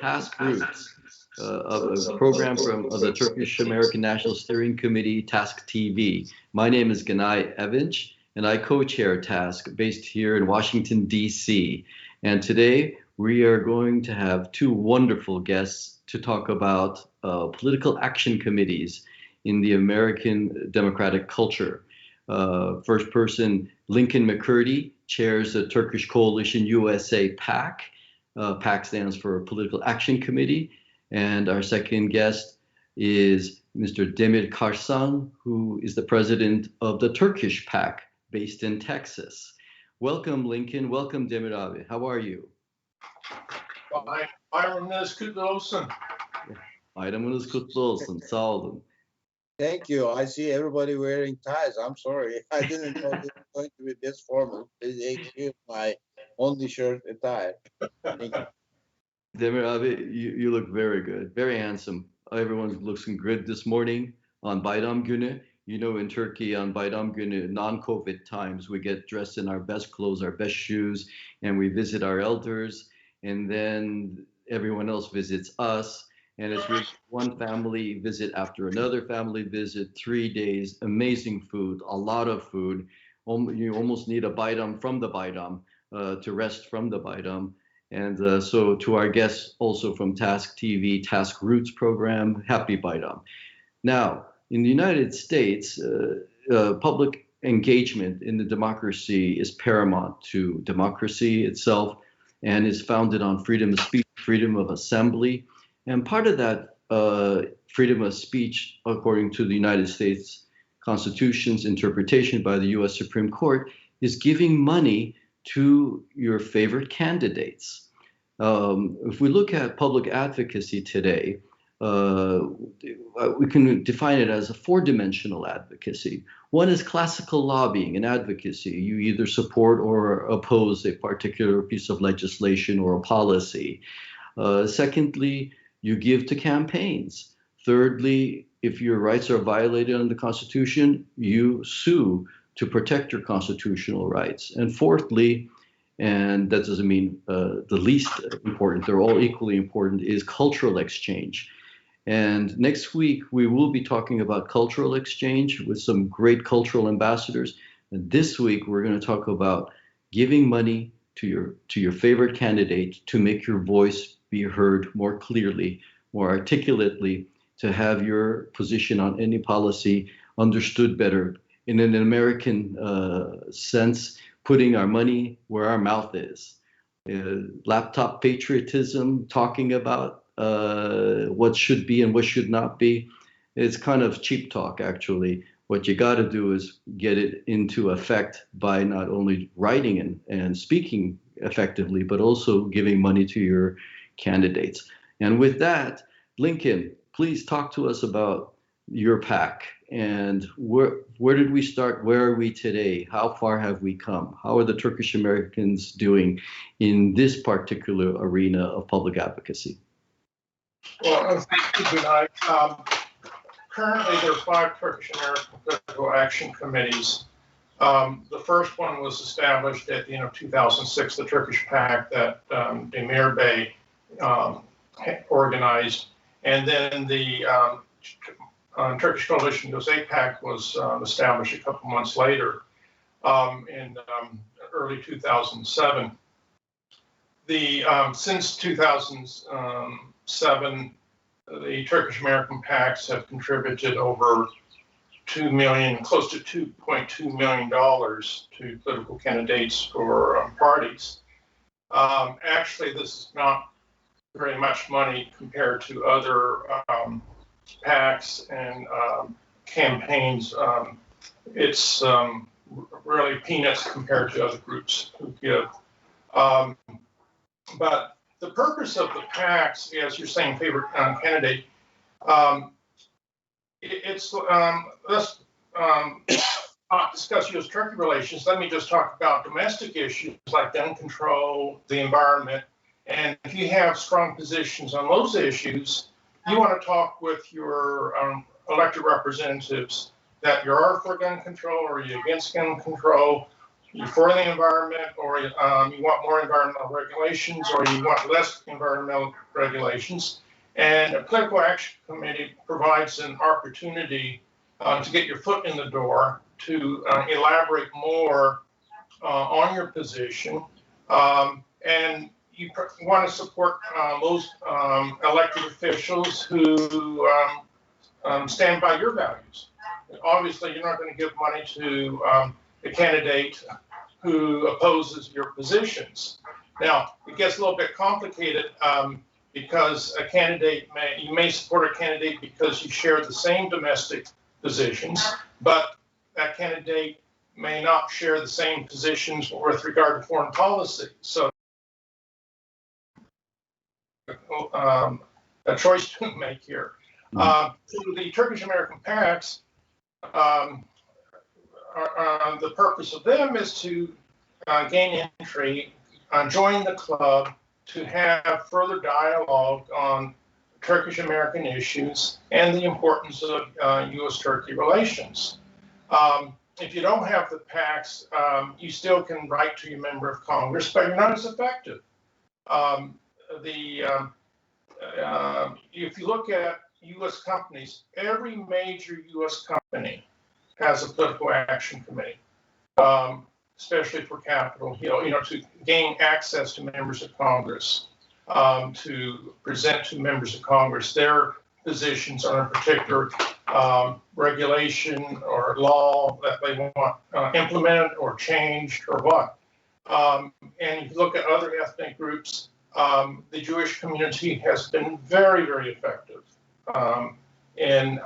Task Groups, a program from the Turkish American National Steering Committee, TASCTV. My name is Gunay, Evinch, and I co-chair TASC based here in Washington, D.C. And today we are going to have two wonderful guests to talk about political action committees in the American democratic culture. First person, Lincoln McCurdy, chairs the Turkish Coalition USA PAC. PAC stands for Political Action Committee. And our second guest is Mr. Demir Karsan, who is the president of the Turkish PAC based in Texas. Welcome, Lincoln. Welcome, Demir abi. How are you? Bayramınız kutlu olsun. Bayramınız kutlu olsun. Sağ olun. Thank you. I see everybody wearing ties. I'm sorry. I didn't know it was going to be this formal. Please excuse my only shirt attire. Thank you. Demir abi, you look very good, very handsome. Everyone looks good this morning on Bayram Günü. You know, in Turkey on Bayram Günü, non-COVID times, we get dressed in our best clothes, our best shoes, and we visit our elders, and then everyone else visits us. And it's really one family visit after another family visit, 3 days, amazing food, a lot of food. You almost need a Bayram from the Bayram to rest from the Bayram. And so to our guests also from TASCTV, Task Roots program, happy Bayram. Now, in the United States, public engagement in the democracy is paramount to democracy itself and is founded on freedom of speech, freedom of assembly. And part of that freedom of speech, according to the United States Constitution's interpretation by the U.S. Supreme Court, is giving money to your favorite candidates. If we look at public advocacy today, we can define it as a four-dimensional advocacy. One is classical lobbying and advocacy. You either support or oppose a particular piece of legislation or a policy. Secondly, you give to campaigns. Thirdly, if your rights are violated under the Constitution, you sue to protect your constitutional rights. And fourthly, and that doesn't mean the least important, they're all equally important, is cultural exchange. And next week, we will be talking about cultural exchange with some great cultural ambassadors. And this week, we're going to talk about giving money to your favorite candidate to make your voice be heard more clearly, more articulately, to have your position on any policy understood better. In an American sense, putting our money where our mouth is. Laptop patriotism, talking about what should be and what should not be, it's kind of cheap talk, actually. What you got to do is get it into effect by not only writing and speaking effectively, but also giving money to your candidates. And with that, Lincoln, please talk to us about your PAC and where did we start? Where are we today? How far have we come? How are the Turkish Americans doing in this particular arena of public advocacy? Well, thank you, Gunay. Currently, there are 5 Turkish American political action committees. The first one was established at the end of 2006, the Turkish PAC that Demir Bey organized, and then the Turkish Coalition USA PAC was established a couple months later in early 2007. Since 2007, the Turkish American PACs have contributed over $2 million, close to $2.2 million to political candidates for parties. Actually, this is not very much money compared to other PACs and campaigns. It's really peanuts compared to other groups who give. But the purpose of the PACs, as you're saying, favorite candidate, let's not discuss U.S.-Turkey relations. Let me just talk about domestic issues like gun control, the environment. And if you have strong positions on those issues, you want to talk with your elected representatives that you are for gun control or you're against gun control, you're for the environment, or you want more environmental regulations, or you want less environmental regulations. And a political action committee provides an opportunity to get your foot in the door, to elaborate more on your position, and you want to support those elected officials who stand by your values. Obviously, you're not going to give money to a candidate who opposes your positions. Now, it gets a little bit complicated because you may support a candidate because you share the same domestic positions, but that candidate may not share the same positions with regard to foreign policy. So a choice to make here. The Turkish American PACS, the purpose of them is to gain entry, join the club, to have further dialogue on Turkish American issues and the importance of U.S.-Turkey relations. If you don't have the PACS, you still can write to your member of Congress, but you're not as effective. If you look at U.S. companies, every major U.S. company has a political action committee, especially for Capitol Hill, to gain access to members of Congress, to present to members of Congress their positions on a particular regulation or law that they want implemented or changed or what. And if you look at other ethnic groups, the Jewish community has been very, very effective in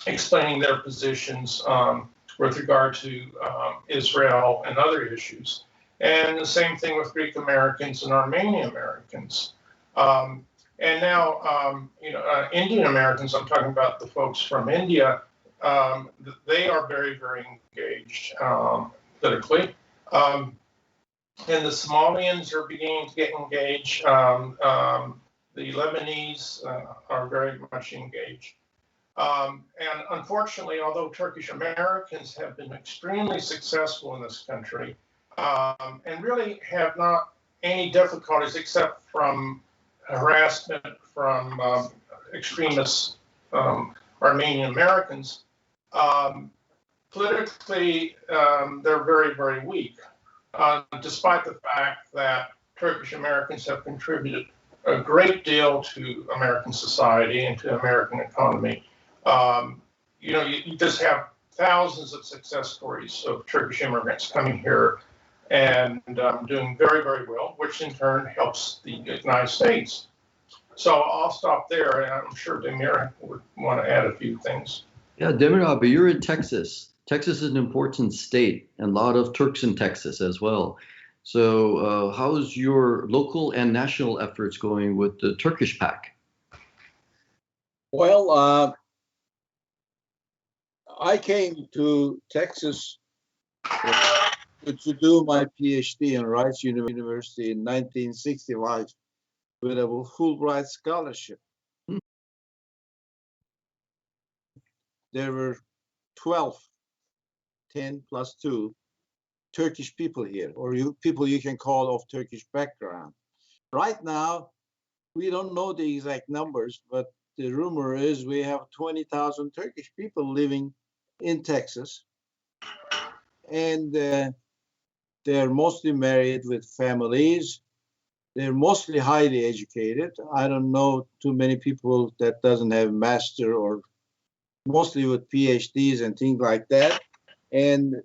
explaining their positions with regard to Israel and other issues. And the same thing with Greek Americans and Armenian Americans. And now, Indian Americans, I'm talking about the folks from India, they are very, very engaged politically. And the Somalians are beginning to get engaged. The Lebanese are very much engaged. And unfortunately, although Turkish Americans have been extremely successful in this country and really have not any difficulties except from harassment from extremist Armenian Americans, politically they're very, very weak, despite the fact that Turkish Americans have contributed a great deal to American society and to American economy. You just have thousands of success stories of Turkish immigrants coming here and doing very, very well, which in turn helps the United States. So I'll stop there, and I'm sure Demir would want to add a few things. Yeah, Demir abi, you're in Texas. Texas is an important state, and a lot of Turks in Texas as well. So how's your local and national efforts going with the Turkish PAC? Well, I came to Texas to do my PhD in Rice University in 1965 with a Fulbright scholarship. There were 10 plus 2 Turkish people here, or people you can call of Turkish background. Right now, we don't know the exact numbers, but the rumor is we have 20,000 Turkish people living in Texas. And they're mostly married with families. They're mostly highly educated. I don't know too many people that doesn't have master, or mostly with PhDs and things like that. And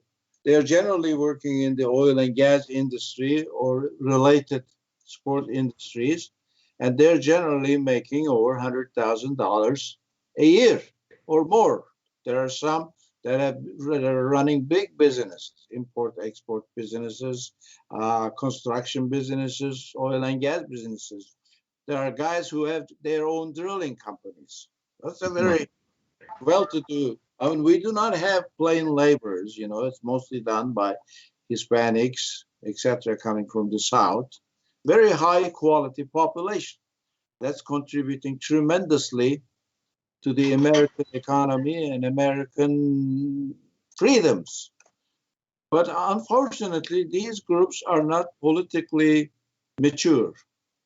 they're generally working in the oil and gas industry or related sport industries. And they're generally making over $100,000 a year or more. There are some that are running big businesses, import-export businesses, construction businesses, oil and gas businesses. There are guys who have their own drilling companies. That's a very well-to-do. I mean, we do not have plain laborers, it's mostly done by Hispanics, etc., coming from the South. Very high quality population that's contributing tremendously to the American economy and American freedoms. But unfortunately, these groups are not politically mature.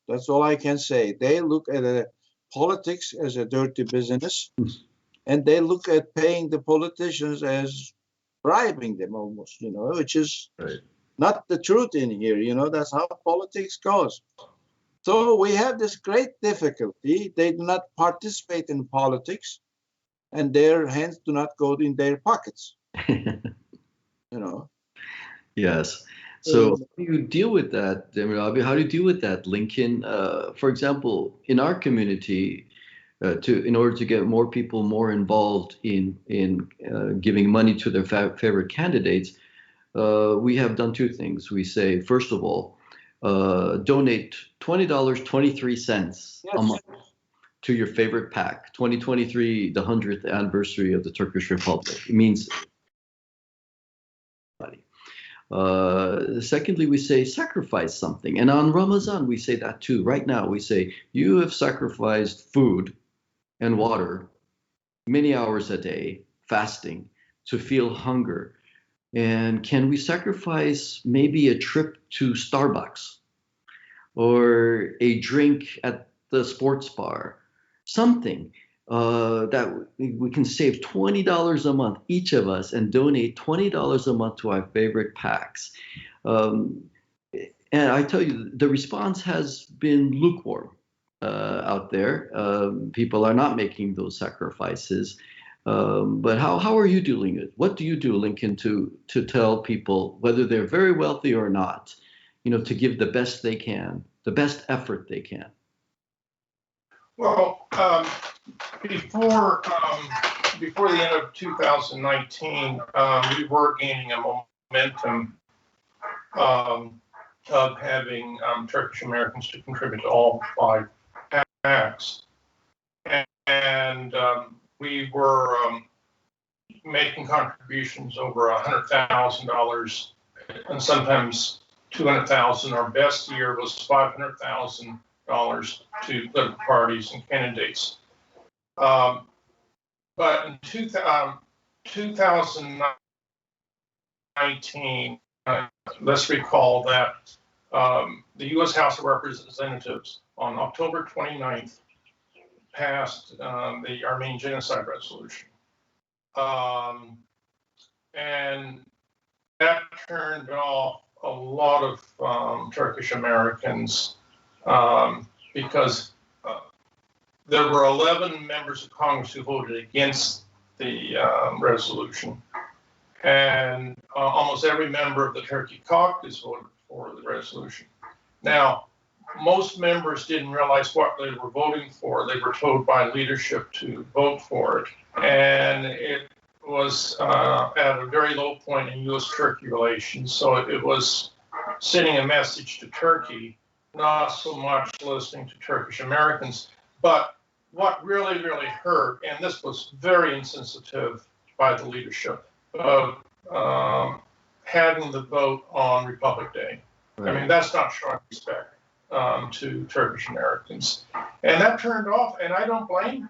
That's all I can say. They look at politics as a dirty business, and they look at paying the politicians as bribing them almost, which is not the truth in here. That's how politics goes. So we have this great difficulty. They do not participate in politics, and their hands do not go in their pockets. Yes. So how do you deal with that, Demir abi? How do you deal with that, Lincoln? For example, in our community, in order to get more people more involved in giving money to their favorite candidates, we have done two things. We say, first of all, donate $20.23 a month to your favorite PAC. 2023, the 100th anniversary of the Turkish Republic. It means money. Secondly, we say sacrifice something. And on Ramadan, we say that too. Right now, we say you have sacrificed food and water many hours a day, fasting, to feel hunger. And can we sacrifice maybe a trip to Starbucks or a drink at the sports bar? Something that we can save $20 a month, each of us, and donate $20 a month to our favorite PACs. And I tell you, the response has been lukewarm out there. People are not making those sacrifices. But how are you doing it? What do you do, Lincoln, to tell people, whether they're very wealthy or not, to give the best they can, the best effort they can? Well, before the end of 2019, we were gaining a momentum of having Turkish Americans to contribute to all 5 PACs, and we were making contributions over $100,000 and sometimes $200,000. Our best year was $500,000 to political parties and candidates. But in 2019, let's recall that the U.S. House of Representatives on October 29th passed the Armenian Genocide Resolution. And that turned off a lot of Turkish Americans because there were 11 members of Congress who voted against the resolution. And almost every member of the Turkey caucus voted for the resolution. Now, most members didn't realize what they were voting for. They were told by leadership to vote for it. And it was at a very low point in U.S.-Turkey relations. So it was sending a message to Turkey, not so much listening to Turkish Americans. But what really, really hurt, and this was very insensitive by the leadership, of having the vote on Republic Day. Right. I mean, that's not showing respect to Turkish Americans, and that turned off. And I don't blame.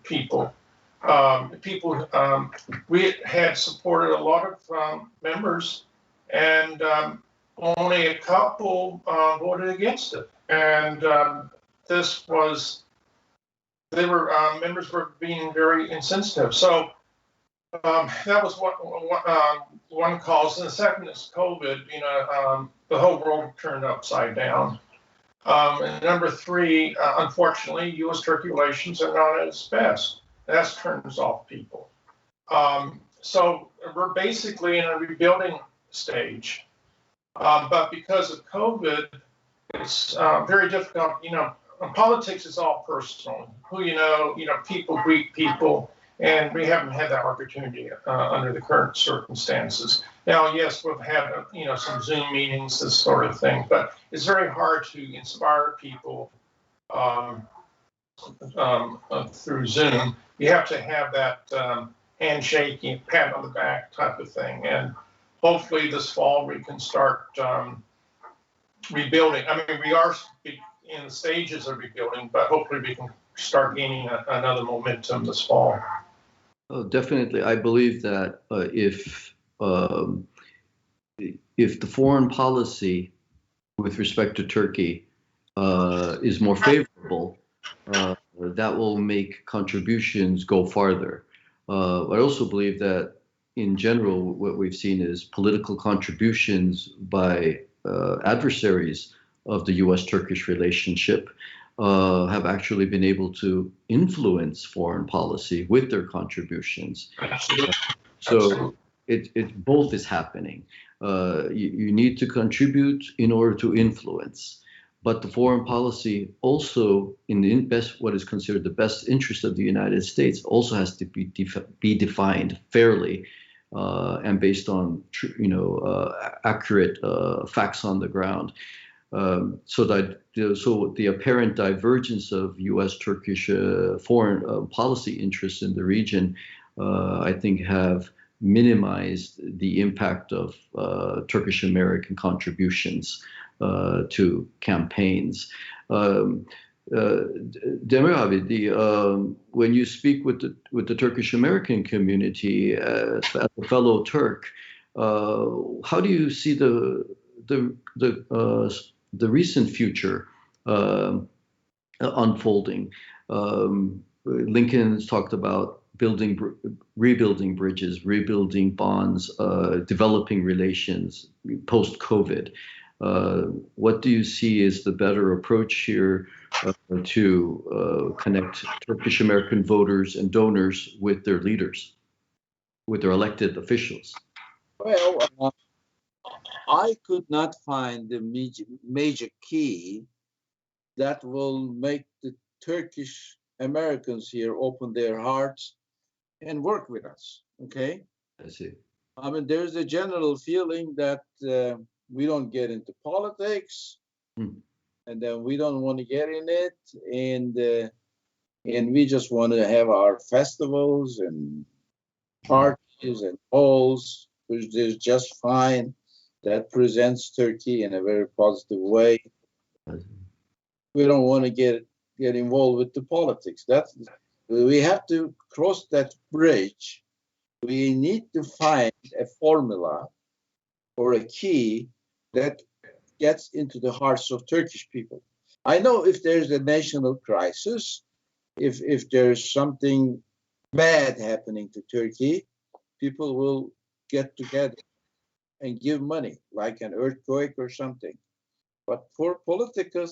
People. We had supported a lot of members, and only a couple voted against it. And members were being very insensitive. So that was one cause. And the second is COVID. The whole world turned upside down. And number 3, unfortunately, U.S.-Turkey relations are not at its best. That turns off people. So we're basically in a rebuilding stage. But because of COVID, it's very difficult. Politics is all personal. Who people greet people, and we haven't had that opportunity under the current circumstances. Now, yes, we've had some Zoom meetings, this sort of thing, but it's very hard to inspire people through Zoom. You have to have that handshake, pat on the back type of thing, and hopefully this fall we can start rebuilding. I mean, we are in the stages of rebuilding, but hopefully we can start gaining another momentum this fall. Oh, definitely. I believe that if the foreign policy with respect to Turkey is more favorable, that will make contributions go farther. I also believe that in general, what we've seen is political contributions by adversaries of the U.S.-Turkish relationship have actually been able to influence foreign policy with their contributions. So it both is happening. You need to contribute in order to influence. But the foreign policy also, in the what is considered the best interest of the United States, also has to be defined fairly and based on accurate facts on the ground. So the apparent divergence of U.S.-Turkish foreign policy interests in the region, I think, have minimized the impact of Turkish-American contributions to campaigns. Demir abi, when you speak with the Turkish-American community as a fellow Turk, how do you see the recent future unfolding? Lincoln's talked about rebuilding bridges, rebuilding bonds, developing relations post-COVID. What do you see as the better approach here to connect Turkish American voters and donors with their leaders, with their elected officials? Well, I could not find the major key that will make the Turkish Americans here open their hearts and work with us. Okay. I see. I mean, there's a general feeling that we don't get into politics, and then we don't want to get in it, and we just want to have our festivals and parties and balls, which is just fine. That presents Turkey in a very positive way. We don't want to get involved with the politics. We have to cross that bridge. We need to find a formula or a key that gets into the hearts of Turkish people. I know if there's a national crisis, if there's something bad happening to Turkey, people will get together and give money, like an earthquake or something. But for political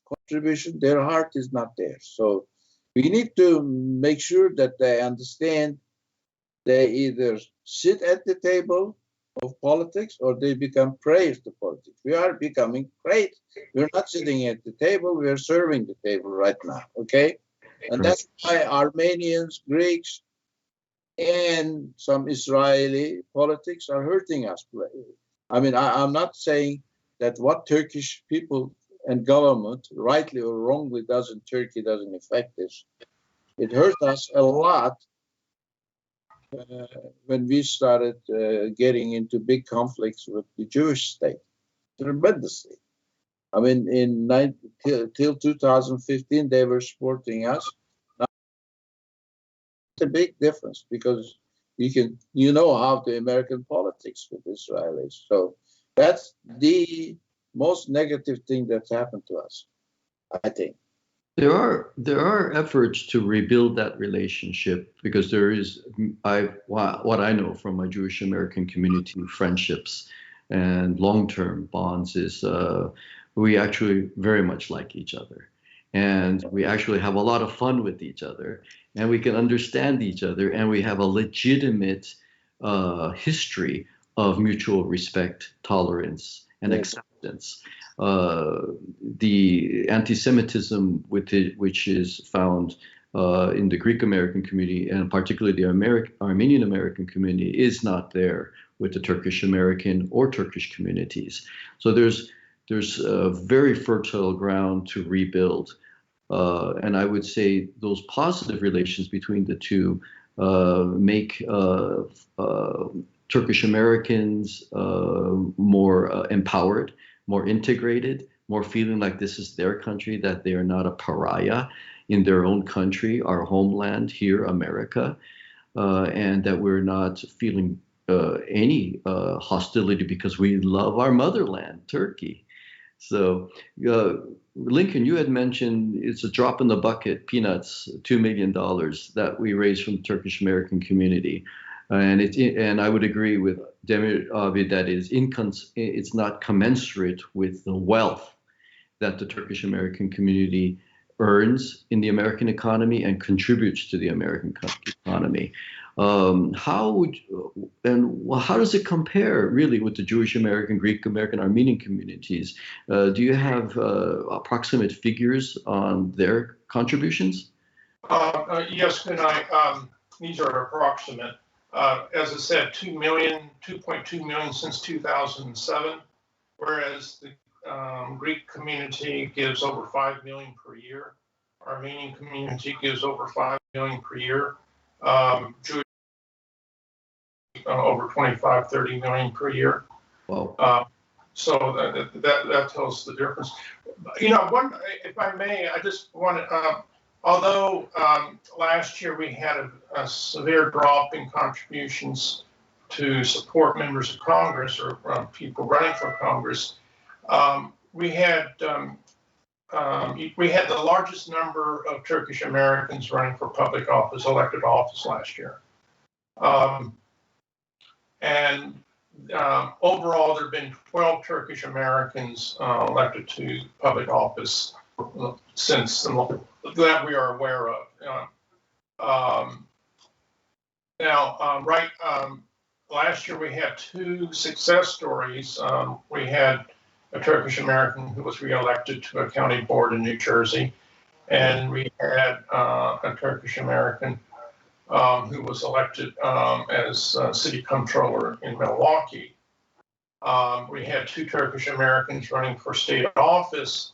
contribution, their heart is not there. So we need to make sure that they understand they either sit at the table of politics or they become prey to politics. We are becoming prey. We're not sitting at the table, we're serving the table right now, okay? And that's why Armenians, Greeks, and some Israeli politics are hurting us. I mean, I'm not saying that what Turkish people and government, rightly or wrongly, Turkey doesn't affect this. It hurt us a lot when we started getting into big conflicts with the Jewish state, tremendously. I mean, till 2015, they were supporting us. Now, it's a big difference because you know how the American politics with Israelis. So that's the most negative thing that's happened to us, I think. There are efforts to rebuild that relationship because there is what I know from my Jewish American community friendships and long-term bonds is we actually very much like each other, and we actually have a lot of fun with each other, and we can understand each other, and we have a legitimate history of mutual respect, tolerance, and acceptance. The anti-Semitism which is found in the Greek American community and particularly the Armenian American community is not there with the Turkish American or Turkish communities. So there's very fertile ground to rebuild. And I would say those positive relations between the two make Turkish Americans more empowered, more integrated, more feeling like this is their country, that they are not a pariah in their own country, our homeland here, America. and that we're not feeling any hostility because we love our motherland, Turkey. So, Lincoln, you had mentioned it's a drop in the bucket, peanuts, $2 million that we raised from the Turkish American community. And I would agree with Demir abi that it's not commensurate with the wealth that the Turkish American community earns in the American economy and contributes to the American economy. How does it compare really with the Jewish American, Greek American, Armenian communities? Do you have approximate figures on their contributions? Yes, Gunay. These are approximate. As I said, 2.2 million since 2007, whereas the Greek community gives over 5 million per year. Armenian community gives over 5 million per year. Jewish over 25, 30 million per year. Wow. So that tells the difference. If I may, I just want to, although last year we had a severe drop in contributions to support members of Congress or people running for Congress, we had the largest number of Turkish Americans running for public office, elected office last year. Overall, there have been 12 Turkish Americans elected to public office since that we are aware of. Last year we had two success stories. We had a Turkish American who was reelected to a county board in New Jersey, and we had a Turkish American who was elected as city comptroller in Milwaukee. We had two Turkish Americans running for state office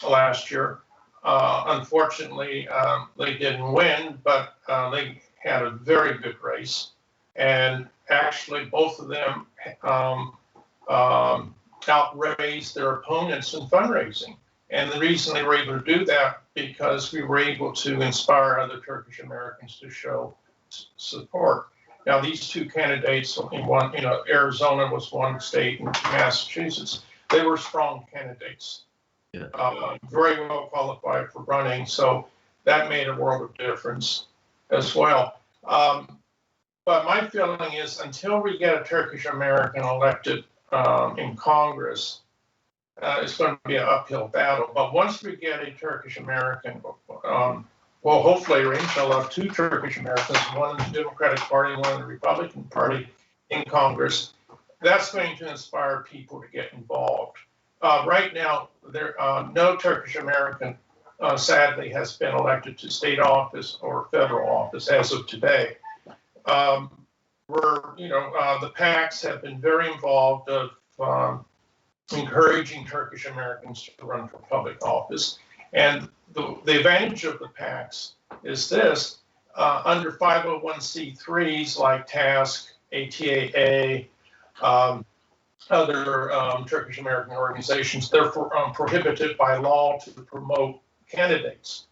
last year. Unfortunately, they didn't win, but they had a very good race. And actually, both of them outraised their opponents in fundraising. And the reason they were able to do that because we were able to inspire other Turkish Americans to show support. Now, these two candidates, Arizona was one state, and Massachusetts, they were strong candidates, very well qualified for running. So that made a world of difference as well. But my feeling is until we get a Turkish American elected in Congress, it's going to be an uphill battle. But once we get a Turkish American, hopefully, or inshallah, two Turkish Americans, one in the Democratic Party and one in the Republican Party in Congress, that's going to inspire people to get involved. Right now, no Turkish American, sadly, has been elected to state office or federal office as of today. The PACS have been very involved of encouraging Turkish Americans to run for public office. And the advantage of the PACS is this, under 501c3s like TASC, ATAA, other Turkish American organizations, they're prohibited by law to promote candidates.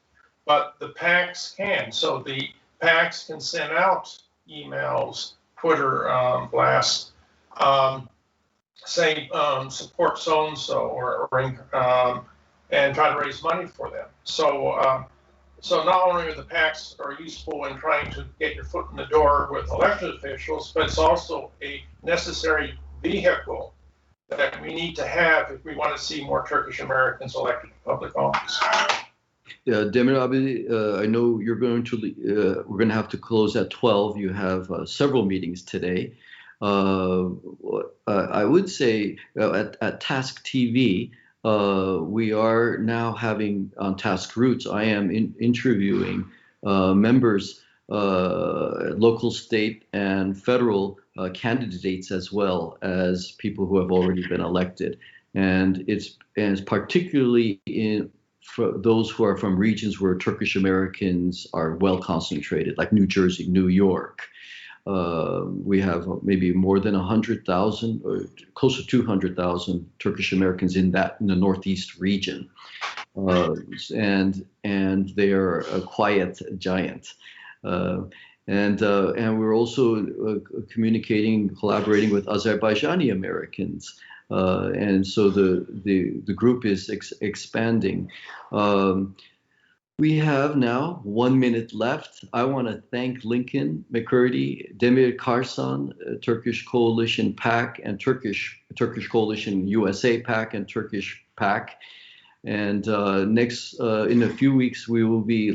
But the PACS can. So the PACS can send out emails, Twitter blasts, say support so-and-so and try to raise money for them. So not only are the PACs are useful in trying to get your foot in the door with elected officials, but it's also a necessary vehicle that we need to have if we want to see more Turkish Americans elected to public office. Demir abi, I know you're going to. We're going to have to close at 12. You have several meetings today. I would say at TASCTV, we are now having on Task Roots. I am interviewing members, local, state, and federal candidates, as well as people who have already been elected, and it's particularly for those who are from regions where Turkish Americans are well concentrated, like New Jersey, New York. We have maybe more than 100,000 or close to 200,000 Turkish Americans in the Northeast region. and they are a quiet giant. And we're also communicating, collaborating with Azerbaijani Americans, and so the group is expanding. We have now 1 minute left. I want to thank Lincoln, McCurdy, Demir Karsan, Turkish Coalition PAC, and Turkish Coalition USA PAC, and Turkish PAC. And next, in a few weeks, we will be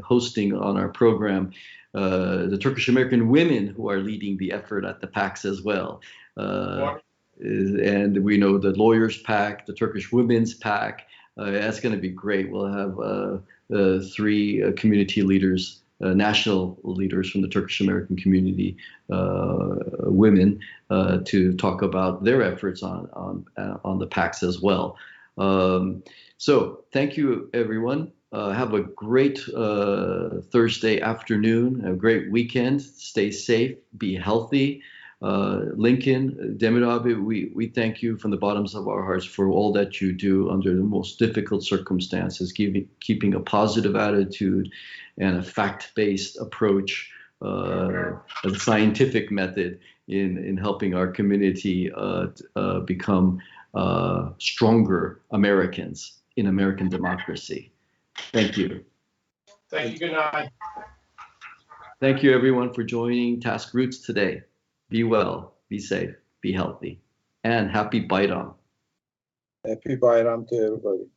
hosting on our program the Turkish American women who are leading the effort at the PACS as well. And we know the Lawyers PAC, the Turkish Women's PAC. That's going to be great. We'll have 3 community leaders, national leaders from the Turkish American community, women, to talk about their efforts on the PACS as well. So thank you, everyone. Have a great Thursday afternoon, a great weekend. Stay safe, be healthy. Lincoln, Demir abi, we thank you from the bottoms of our hearts for all that you do under the most difficult circumstances, keeping a positive attitude and a fact-based approach, a scientific method in helping our community become stronger Americans in American democracy. Thank you. Thank you, Gunay. Thank you, everyone, for joining TASC Roots today. Be well, be safe, be healthy, and happy Bayram. Happy Bayram to everybody.